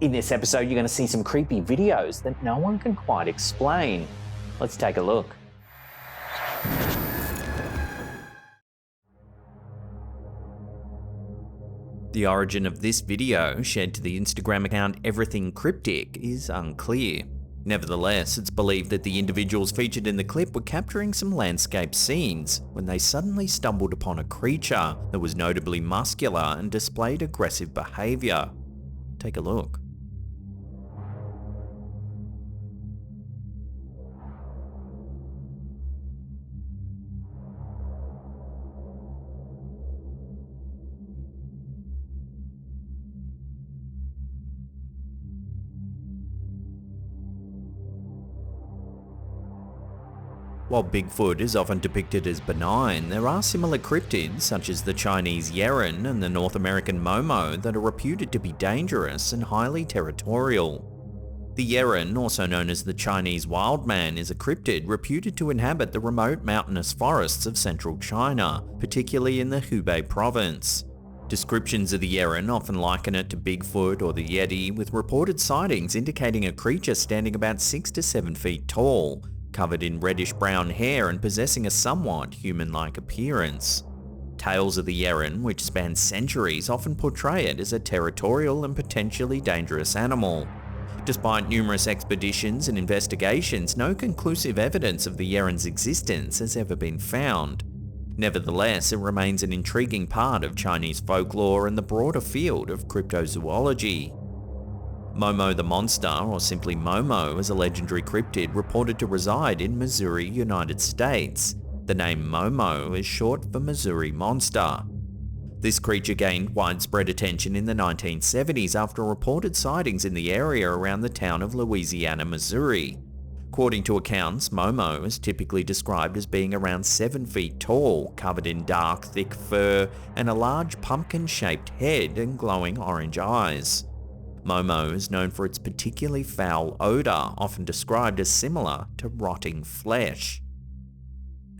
In this episode, you're going to see some creepy videos that no one can quite explain. Let's take a look. The origin of this video, shared to the Instagram account Everything Cryptic, is unclear. Nevertheless, it's believed that the individuals featured in the clip were capturing some landscape scenes when they suddenly stumbled upon a creature that was notably muscular and displayed aggressive behaviour. Take a look. While Bigfoot is often depicted as benign, there are similar cryptids such as the Chinese Yeren and the North American Momo that are reputed to be dangerous and highly territorial. The Yeren, also known as the Chinese wild man, is a cryptid reputed to inhabit the remote mountainous forests of central China, particularly in the Hubei province. Descriptions of the Yeren often liken it to Bigfoot or the Yeti, with reported sightings indicating a creature standing about 6 to 7 feet tall, covered in reddish-brown hair and possessing a somewhat human-like appearance. Tales of the Yeren, which span centuries, often portray it as a territorial and potentially dangerous animal. Despite numerous expeditions and investigations, no conclusive evidence of the Yeren's existence has ever been found. Nevertheless, it remains an intriguing part of Chinese folklore and the broader field of cryptozoology. Momo the Monster, or simply Momo, is a legendary cryptid reported to reside in Missouri, United States. The name Momo is short for Missouri Monster. This creature gained widespread attention in the 1970s after reported sightings in the area around the town of Louisiana, Missouri. According to accounts, Momo is typically described as being around 7 feet tall, covered in dark, thick fur, and a large pumpkin-shaped head and glowing orange eyes. Momo is known for its particularly foul odour, often described as similar to rotting flesh.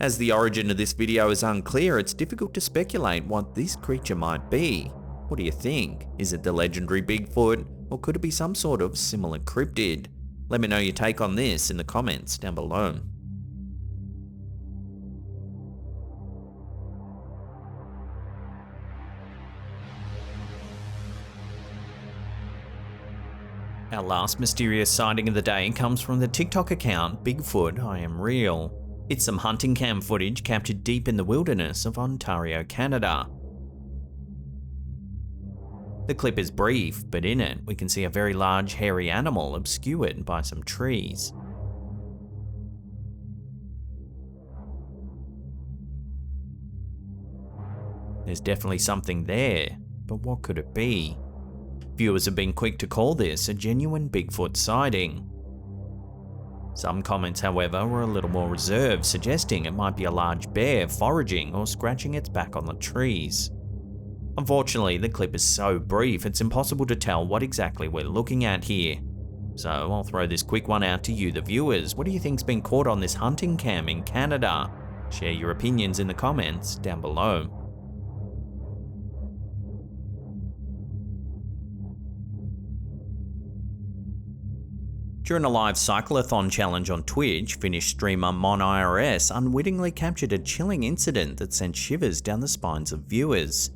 As the origin of this video is unclear, it's difficult to speculate what this creature might be. What do you think? Is it the legendary Bigfoot, or could it be some sort of similar cryptid? Let me know your take on this in the comments down below. Our last mysterious sighting of the day comes from the TikTok account Bigfoot I Am Real. It's some hunting cam footage captured deep in the wilderness of Ontario, Canada. The clip is brief, but in it we can see a very large hairy animal obscured by some trees. There's definitely something there, but what could it be? Viewers have been quick to call this a genuine Bigfoot sighting. Some comments, however, were a little more reserved, suggesting it might be a large bear foraging or scratching its back on the trees. Unfortunately, the clip is so brief it's impossible to tell what exactly we're looking at here. So I'll throw this quick one out to you, the viewers. What do you think's been caught on this hunting cam in Canada? Share your opinions in the comments down below. During a live cyclothon challenge on Twitch, Finnish streamer MonIRS unwittingly captured a chilling incident that sent shivers down the spines of viewers.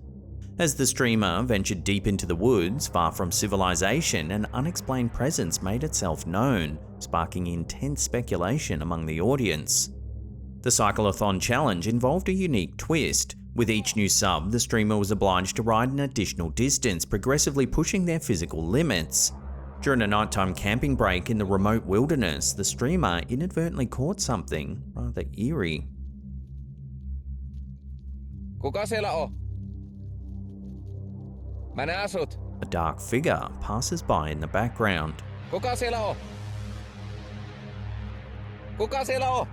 As the streamer ventured deep into the woods, far from civilization, an unexplained presence made itself known, sparking intense speculation among the audience. The cyclothon challenge involved a unique twist. With each new sub, the streamer was obliged to ride an additional distance, progressively pushing their physical limits. During a nighttime camping break in the remote wilderness, the streamer inadvertently caught something rather eerie. Kuka siellä on? Mä näen sut. A dark figure passes by in the background. Kuka siellä on? Kuka siellä on?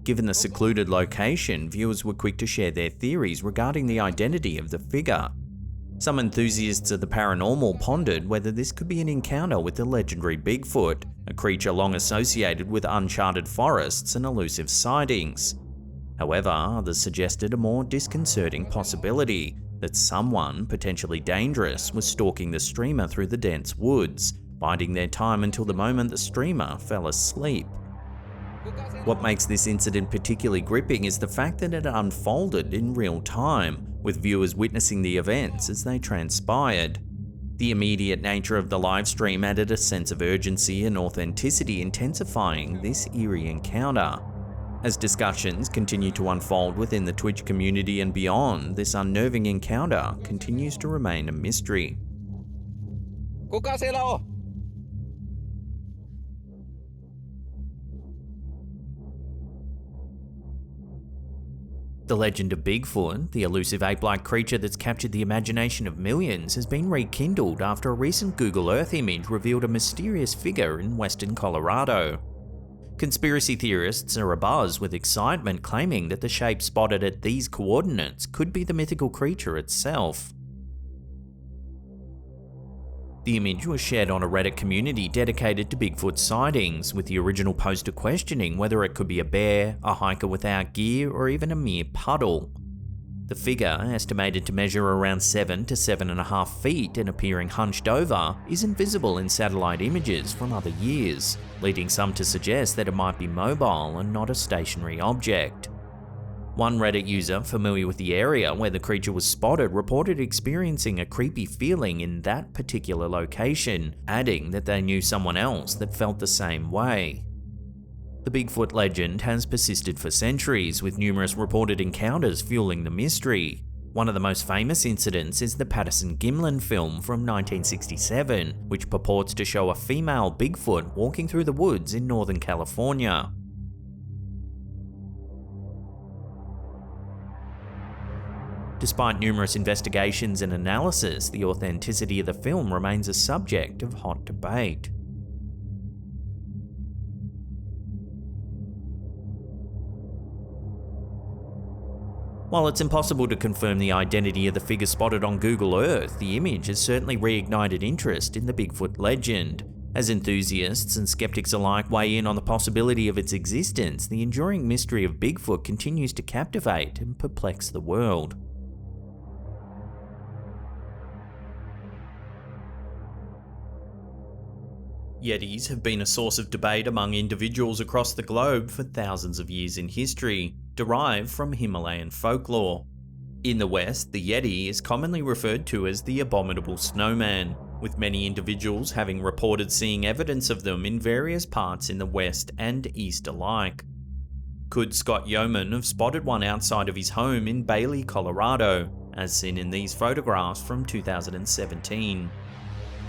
Given the secluded location, viewers were quick to share their theories regarding the identity of the figure. Some enthusiasts of the paranormal pondered whether this could be an encounter with the legendary Bigfoot, a creature long associated with uncharted forests and elusive sightings. However, others suggested a more disconcerting possibility that someone, potentially dangerous, was stalking the streamer through the dense woods, biding their time until the moment the streamer fell asleep. What makes this incident particularly gripping is the fact that it unfolded in real time, with viewers witnessing the events as they transpired. The immediate nature of the livestream added a sense of urgency and authenticity, intensifying this eerie encounter. As discussions continue to unfold within the Twitch community and beyond, this unnerving encounter continues to remain a mystery. Kuka siellä on? The legend of Bigfoot, the elusive ape-like creature that's captured the imagination of millions, has been rekindled after a recent Google Earth image revealed a mysterious figure in western Colorado. Conspiracy theorists are abuzz with excitement, claiming that the shape spotted at these coordinates could be the mythical creature itself. The image was shared on a Reddit community dedicated to Bigfoot sightings, with the original poster questioning whether it could be a bear, a hiker without gear, or even a mere puddle. The figure, estimated to measure around 7 to 7.5 feet and appearing hunched over, isn't visible in satellite images from other years, leading some to suggest that it might be mobile and not a stationary object. One Reddit user familiar with the area where the creature was spotted reported experiencing a creepy feeling in that particular location, adding that they knew someone else that felt the same way. The Bigfoot legend has persisted for centuries, with numerous reported encounters fueling the mystery. One of the most famous incidents is the Patterson Gimlin film from 1967, which purports to show a female Bigfoot walking through the woods in Northern California. Despite numerous investigations and analysis, the authenticity of the film remains a subject of hot debate. While it's impossible to confirm the identity of the figure spotted on Google Earth, the image has certainly reignited interest in the Bigfoot legend. As enthusiasts and skeptics alike weigh in on the possibility of its existence, the enduring mystery of Bigfoot continues to captivate and perplex the world. Yetis have been a source of debate among individuals across the globe for thousands of years in history, derived from Himalayan folklore. In the West, the Yeti is commonly referred to as the abominable snowman, with many individuals having reported seeing evidence of them in various parts in the West and East alike. Could Scott Yeoman have spotted one outside of his home in Bailey, Colorado, as seen in these photographs from 2017.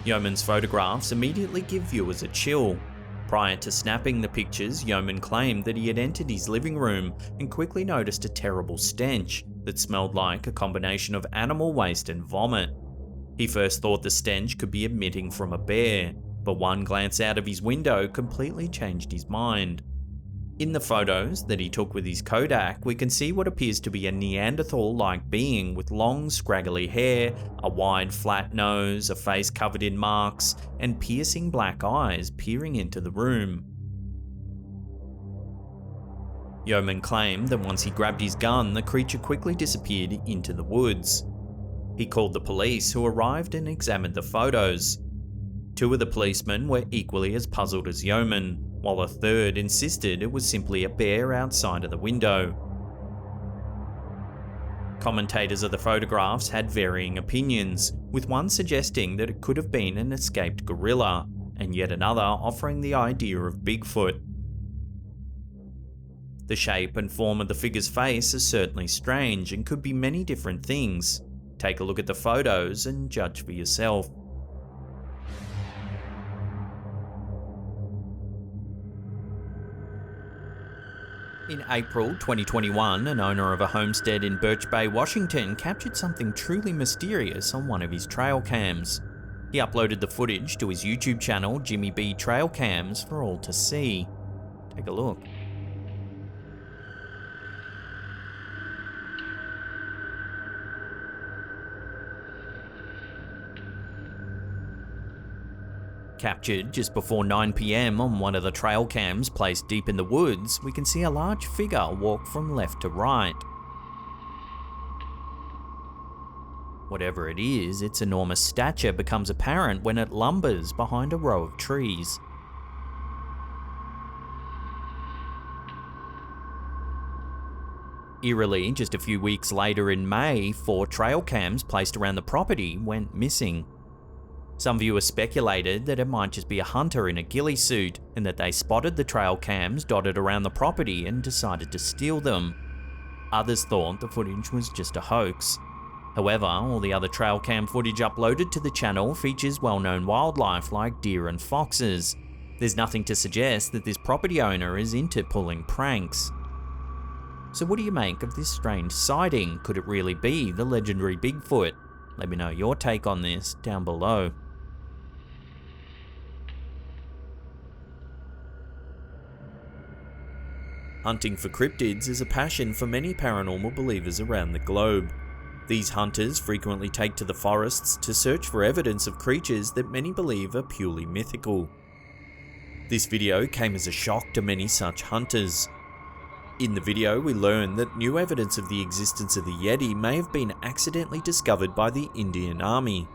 Yeoman's photographs immediately give viewers a chill. Prior to snapping the pictures, Yeoman claimed that he had entered his living room and quickly noticed a terrible stench that smelled like a combination of animal waste and vomit. He first thought the stench could be emitting from a bear, but one glance out of his window completely changed his mind. In the photos that he took with his Kodak, we can see what appears to be a Neanderthal-like being with long, scraggly hair, a wide, flat nose, a face covered in marks, and piercing black eyes peering into the room. Yeoman claimed that once he grabbed his gun, the creature quickly disappeared into the woods. He called the police, who arrived and examined the photos. Two of the policemen were equally as puzzled as Yeoman, while a third insisted it was simply a bear outside of the window. Commentators of the photographs had varying opinions, with one suggesting that it could have been an escaped gorilla, and yet another offering the idea of Bigfoot. The shape and form of the figure's face is certainly strange and could be many different things. Take a look at the photos and judge for yourself. In April 2021, an owner of a homestead in Birch Bay, Washington, captured something truly mysterious on one of his trail cams. He uploaded the footage to his YouTube channel, Jimmy B Trail Cams, for all to see. Take a look. Captured just before 9 PM on one of the trail cams placed deep in the woods, we can see a large figure walk from left to right. Whatever it is, its enormous stature becomes apparent when it lumbers behind a row of trees. Eerily, just a few weeks later in May, 4 trail cams placed around the property went missing. Some viewers speculated that it might just be a hunter in a ghillie suit, and that they spotted the trail cams dotted around the property and decided to steal them. Others thought the footage was just a hoax. However, all the other trail cam footage uploaded to the channel features well-known wildlife like deer and foxes. There's nothing to suggest that this property owner is into pulling pranks. So what do you make of this strange sighting? Could it really be the legendary Bigfoot? Let me know your take on this down below. Hunting for cryptids is a passion for many paranormal believers around the globe. These hunters frequently take to the forests to search for evidence of creatures that many believe are purely mythical. This video came as a shock to many such hunters. In the video, we learn that new evidence of the existence of the Yeti may have been accidentally discovered by the Indian Army.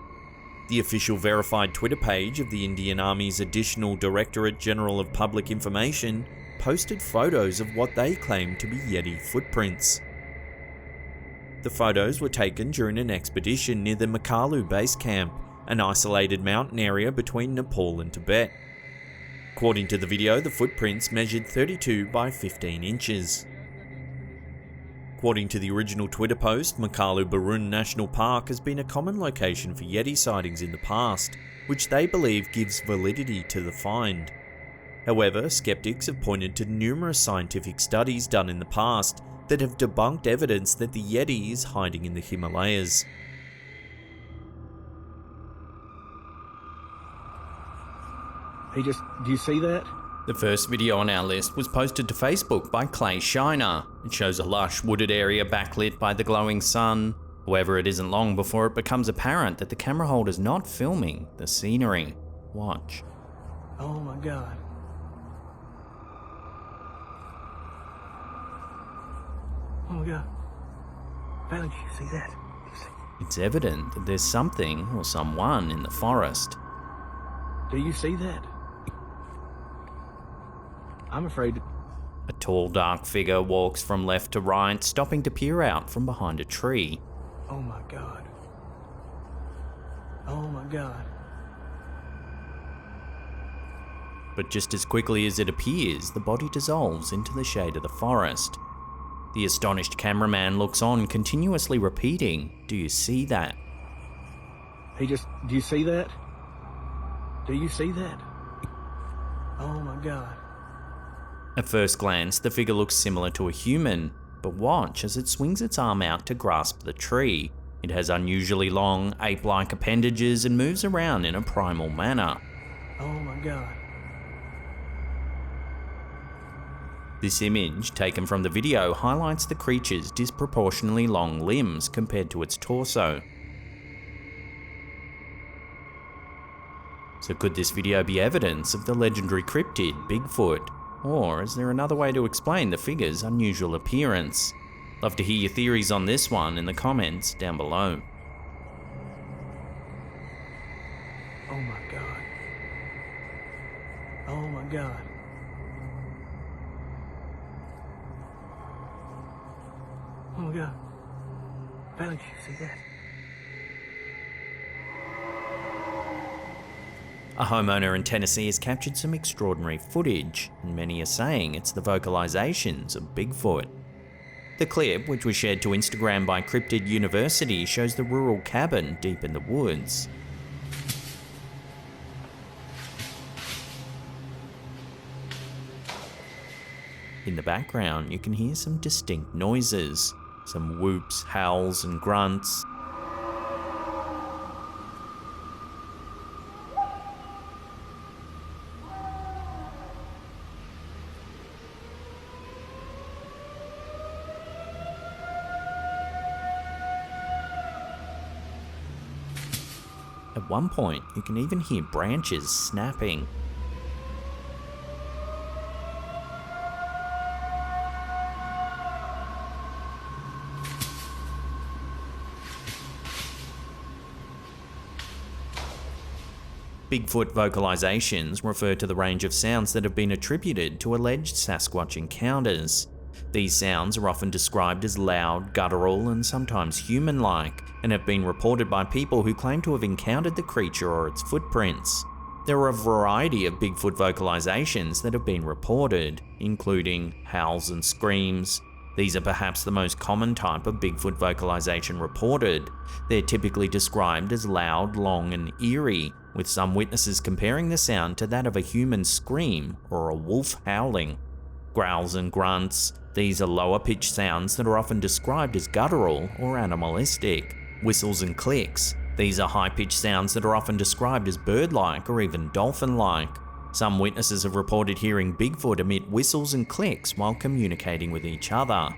The official verified Twitter page of the Indian Army's Additional Directorate General of Public Information posted photos of what they claimed to be Yeti footprints. The photos were taken during an expedition near the Makalu base camp, an isolated mountain area between Nepal and Tibet. According to the video, the footprints measured 32 by 15 inches. According to the original Twitter post, Makalu Barun National Park has been a common location for Yeti sightings in the past, which they believe gives validity to the find. However, skeptics have pointed to numerous scientific studies done in the past that have debunked evidence that the Yeti is hiding in the Himalayas. Do you see that? The first video on our list was posted to Facebook by Clay Shiner. It shows a lush wooded area backlit by the glowing sun. However, it isn't long before it becomes apparent that the camera holder's not filming the scenery. Watch. Oh my God. Oh my God. Bailey, do you see that? It's evident that there's something or someone in the forest. Do you see that? I'm afraid. A tall, dark figure walks from left to right, stopping to peer out from behind a tree. Oh my God. Oh my God. But just as quickly as it appears, the body dissolves into the shade of the forest. The astonished cameraman looks on, continuously repeating, "Do you see that?" Do you see that? Do you see that? Oh my God. At first glance, the figure looks similar to a human, but watch as it swings its arm out to grasp the tree. It has unusually long, ape-like appendages and moves around in a primal manner. Oh my God. This image, taken from the video, highlights the creature's disproportionately long limbs compared to its torso. So could this video be evidence of the legendary cryptid Bigfoot? Or is there another way to explain the figure's unusual appearance? Love to hear your theories on this one in the comments down below. Oh my God. Oh my God. Oh my God. Bailey, did you see that? A homeowner in Tennessee has captured some extraordinary footage, and many are saying it's the vocalizations of Bigfoot. The clip, which was shared to Instagram by Cryptid University, shows the rural cabin deep in the woods. In the background, you can hear some distinct noises, some whoops, howls, and grunts. At one point, you can even hear branches snapping. Bigfoot vocalizations refer to the range of sounds that have been attributed to alleged Sasquatch encounters. These sounds are often described as loud, guttural, and sometimes human-like, and have been reported by people who claim to have encountered the creature or its footprints. There are a variety of Bigfoot vocalizations that have been reported, including howls and screams. These are perhaps the most common type of Bigfoot vocalization reported. They're typically described as loud, long, and eerie, with some witnesses comparing the sound to that of a human scream or a wolf howling. Growls and grunts. These are lower-pitched sounds that are often described as guttural or animalistic. Whistles and clicks. These are high-pitched sounds that are often described as bird-like or even dolphin-like. Some witnesses have reported hearing Bigfoot emit whistles and clicks while communicating with each other.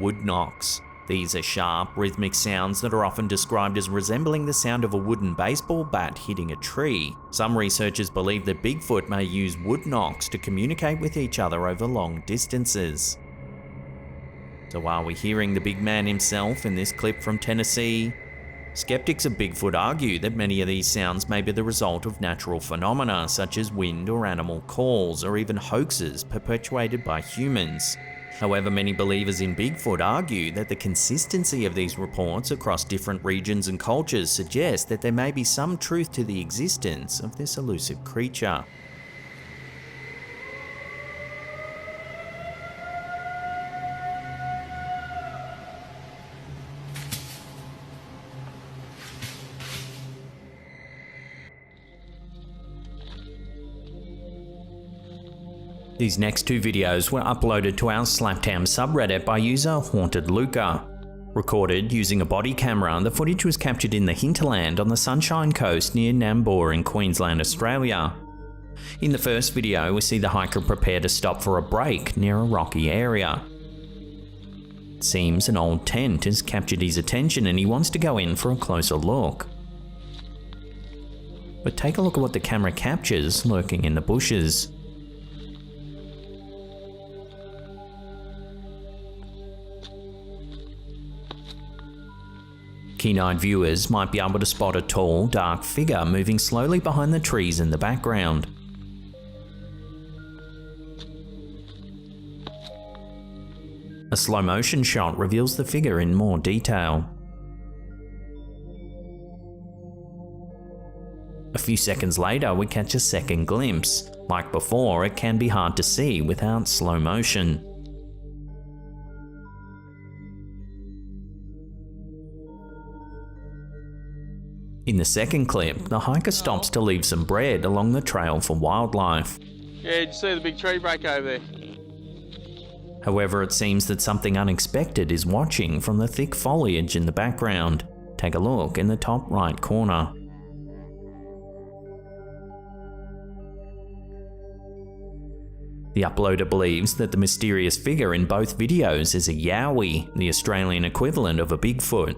Wood knocks. These are sharp, rhythmic sounds that are often described as resembling the sound of a wooden baseball bat hitting a tree. Some researchers believe that Bigfoot may use wood knocks to communicate with each other over long distances. So are we hearing the big man himself in this clip from Tennessee? Skeptics of Bigfoot argue that many of these sounds may be the result of natural phenomena such as wind or animal calls, or even hoaxes perpetuated by humans. However, many believers in Bigfoot argue that the consistency of these reports across different regions and cultures suggests that there may be some truth to the existence of this elusive creature. These next two videos were uploaded to our Slaptown subreddit by user Haunted Luca. Recorded using a body camera, the footage was captured in the hinterland on the Sunshine Coast near Nambour in Queensland, Australia. In the first video, we see the hiker prepare to stop for a break near a rocky area. It seems an old tent has captured his attention and he wants to go in for a closer look. But take a look at what the camera captures lurking in the bushes. Keen-eyed viewers might be able to spot a tall, dark figure moving slowly behind the trees in the background. A slow-motion shot reveals the figure in more detail. A few seconds later, we catch a second glimpse. Like before, it can be hard to see without slow motion. In the second clip, the hiker stops to leave some bread along the trail for wildlife. Yeah, did you see the big tree break over there? However, it seems that something unexpected is watching from the thick foliage in the background. Take a look in the top right corner. The uploader believes that the mysterious figure in both videos is a Yowie, the Australian equivalent of a Bigfoot.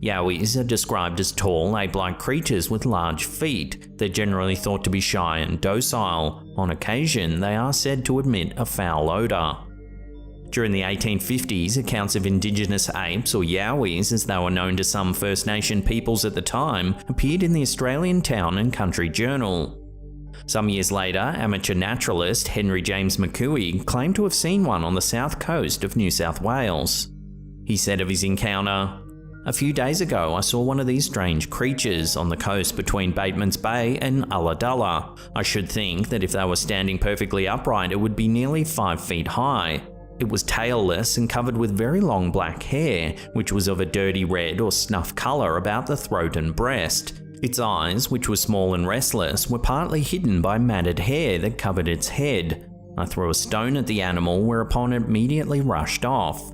Yowies are described as tall, ape-like creatures with large feet. They're generally thought to be shy and docile. On occasion, they are said to emit a foul odour. During the 1850s, accounts of indigenous apes, or Yowies as they were known to some First Nation peoples at the time, appeared in the Australian Town and Country Journal. Some years later, amateur naturalist Henry James McCooey claimed to have seen one on the south coast of New South Wales. He said of his encounter, "A few days ago I saw one of these strange creatures on the coast between Bateman's Bay and Ulladulla. I should think that if they were standing perfectly upright it would be nearly 5 feet high. It was tailless and covered with very long black hair, which was of a dirty red or snuff colour about the throat and breast. Its eyes, which were small and restless, were partly hidden by matted hair that covered its head. I threw a stone at the animal, whereupon it immediately rushed off."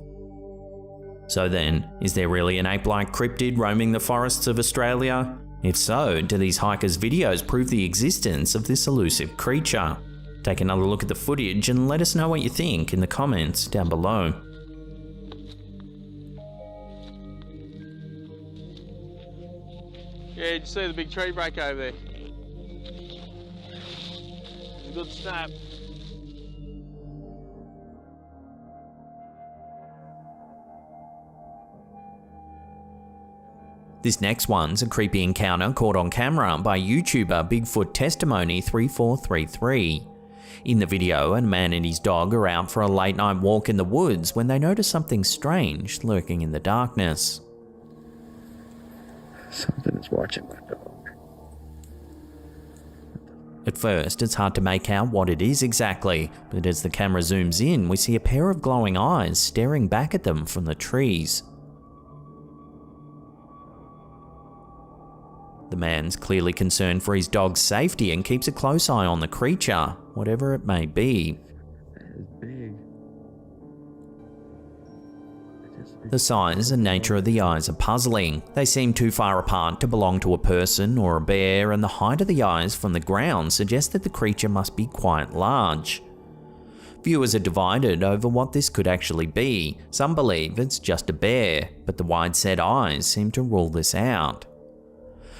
So then, is there really an ape-like cryptid roaming the forests of Australia? If so, do these hikers' videos prove the existence of this elusive creature? Take another look at the footage and let us know what you think in the comments down below. Yeah, did you see the big tree break over there? It's a good snap. This next one's a creepy encounter caught on camera by YouTuber Bigfoot Testimony 3433. In the video, a man and his dog are out for a late night walk in the woods when they notice something strange lurking in the darkness. Something is watching my dog. At first, it's hard to make out what it is exactly, but as the camera zooms in, we see a pair of glowing eyes staring back at them from the trees. The man's clearly concerned for his dog's safety and keeps a close eye on the creature, whatever it may be. It's big. The size and nature of the eyes are puzzling. They seem too far apart to belong to a person or a bear, and the height of the eyes from the ground suggests that the creature must be quite large. Viewers are divided over what this could actually be. Some believe it's just a bear, but the wide-set eyes seem to rule this out.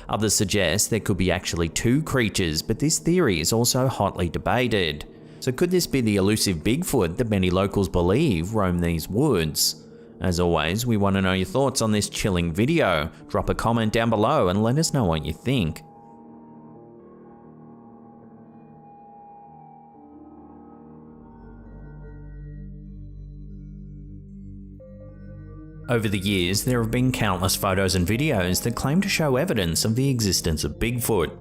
Others suggest there could be actually two creatures, but this theory is also hotly debated. So could this be the elusive Bigfoot that many locals believe roam these woods? As always, we want to know your thoughts on this chilling video. Drop a comment down below and let us know what you think. Over the years, there have been countless photos and videos that claim to show evidence of the existence of Bigfoot.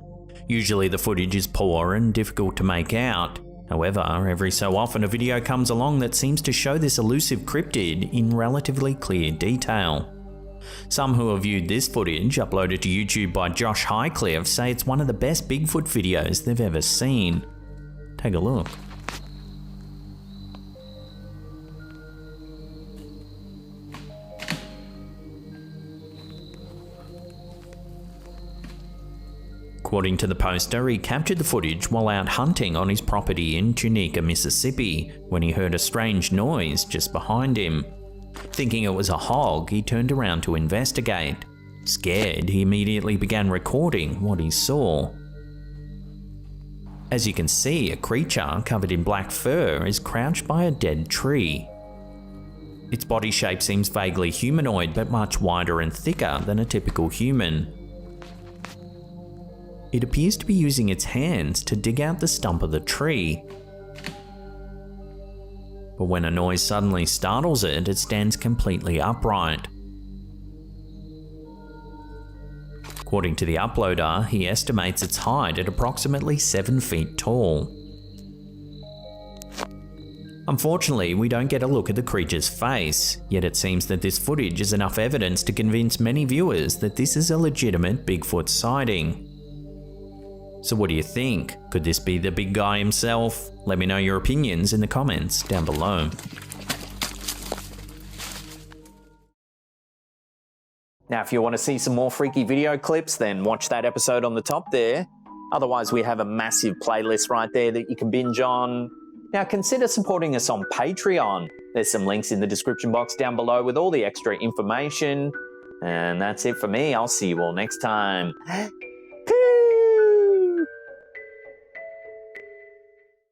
Usually the footage is poor and difficult to make out. However, every so often a video comes along that seems to show this elusive cryptid in relatively clear detail. Some who have viewed this footage, uploaded to YouTube by Josh Highcliffe, say it's one of the best Bigfoot videos they've ever seen. Take a look. According to the poster, he captured the footage while out hunting on his property in Tunica, Mississippi, when he heard a strange noise just behind him. Thinking it was a hog, he turned around to investigate. Scared, he immediately began recording what he saw. As you can see, a creature covered in black fur is crouched by a dead tree. Its body shape seems vaguely humanoid, but much wider and thicker than a typical human. It appears to be using its hands to dig out the stump of the tree. But when a noise suddenly startles it, it stands completely upright. According to the uploader, he estimates its height at approximately 7 feet tall. Unfortunately, we don't get a look at the creature's face, yet it seems that this footage is enough evidence to convince many viewers that this is a legitimate Bigfoot sighting. So what do you think? Could this be the big guy himself? Let me know your opinions in the comments down below. Now, if you want to see some more freaky video clips, then watch that episode on the top there. Otherwise, we have a massive playlist right there that you can binge on. Now, consider supporting us on Patreon. There's some links in the description box down below with all the extra information. And that's it for me. I'll see you all next time.